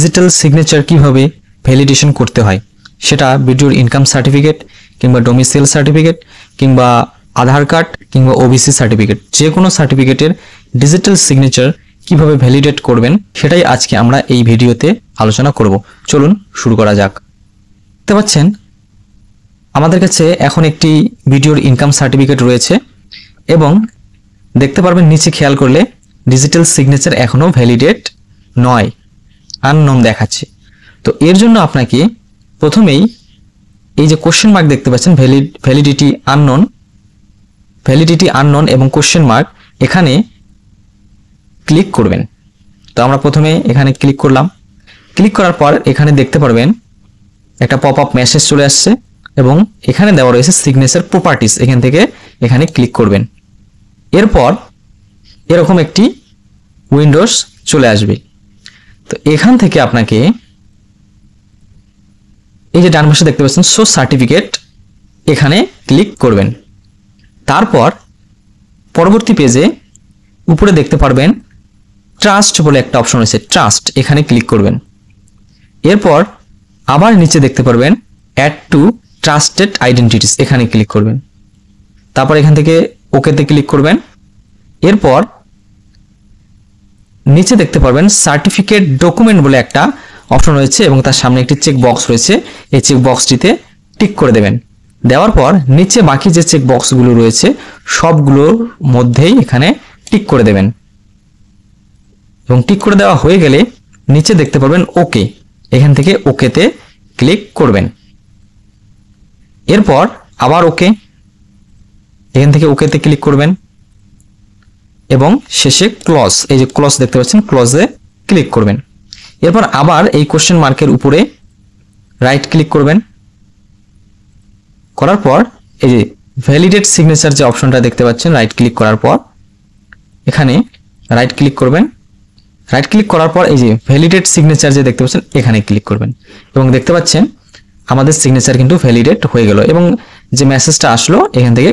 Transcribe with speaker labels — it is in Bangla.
Speaker 1: ডিজিটাল সিগনেচার কিভাবে ভ্যালিডেশন করতে হয় সেটা ভিডিওর ইনকাম সার্টিফিকেট কিংবা ডোমিসাইল সার্টিফিকেট কিংবা আধার কার্ড কিংবা ওবিসি সার্টিফিকেট যে কোনো সার্টিফিকেটের ডিজিটাল সিগনেচার কিভাবে ভ্যালিডেট করবেন সেটাই আজকে আমরা এই ভিডিওতে আলোচনা করব। চলুন শুরু করা যাক। দেখতে পাচ্ছেন আমাদের কাছে এখন একটি ভিডিওর ইনকাম সার্টিফিকেট রয়েছে এবং দেখতে পারবেন নিচে খেয়াল করলে ডিজিটাল সিগনেচার এখনো ভ্যালিডেট নয়, আননোন দেখাচ্ছে। তো এর জন্য আপনাকে প্রথমেই এই যে কোশ্চেন মার্ক দেখতে পাচ্ছেন ভ্যালিডিটি আননোন এবং কোশ্চেন মার্ক এখানে ক্লিক করবেন। তো আমরা প্রথমে এখানে ক্লিক করলাম। ক্লিক করার পর এখানে দেখতে পারবেন একটা পপ আপ মেসেজ চলে আসছে এবং এখানে দেওয়া রয়েছে সিগনেচার প্রপার্টিজ, এখান থেকে এখানে ক্লিক করবেন। এরপর এরকম একটি উইন্ডোজ চলে আসবে। তো এখান থেকে আপনাকে এই যে ডান পাশে দেখতে পাচ্ছেন শো সার্টিফিকেট, এখানে ক্লিক করবেন। তারপর পরবর্তী পেজে উপরে দেখতে পারবেন ট্রাস্ট বলে একটা অপশন রয়েছে, ট্রাস্ট, এখানে ক্লিক করবেন। এরপর আবার নিচে দেখতে পারবেন অ্যাড টু ট্রাস্টেড আইডেন্টিটিস, এখানে ক্লিক করবেন। তারপর এখান থেকে ওকেতে ক্লিক করবেন। এরপর নিচে দেখতে পারবেন সার্টিফিকেট ডকুমেন্ট বলে একটা অপশন রয়েছে এবং তার সামনে একটি চেক বক্স রয়েছে, এই চেক বক্সটিতে টিক করে দেবেন। দেওয়ার পর নিচে বাকি যে চেক বক্সগুলো রয়েছে সবগুলোর মধ্যেই এখানে টিক করে দেবেন এবং টিক করে দেওয়া হয়ে গেলে নিচে দেখতে পারবেন ওকে, এখান থেকে ওকেতে ক্লিক করবেন। এরপর আবার ওকে, এখান থেকে ওকেতে ক্লিক করবেন এবং শেষে ক্লজ, এই যে ক্লজ দেখতে পাচ্ছেন, ক্লজে ক্লিক করবেন। এরপর আবার এই কোশ্চেন মার্কের উপরে রাইট ক্লিক করবেন। করার পর এই যে ভ্যালিডেট সিগনেচার যে অপশনটা দেখতে পাচ্ছেন, রাইট ক্লিক করার পর এখানে রাইট ক্লিক করবেন। রাইট ক্লিক করার পর এই যে ভ্যালিডেট সিগনেচার যে দেখতে পাচ্ছেন এখানে ক্লিক করবেন এবং দেখতে পাচ্ছেন আমাদের সিগনেচার কিন্তু ভ্যালিডেট হয়ে গেল এবং যে মেসেজটা আসলো এখান থেকে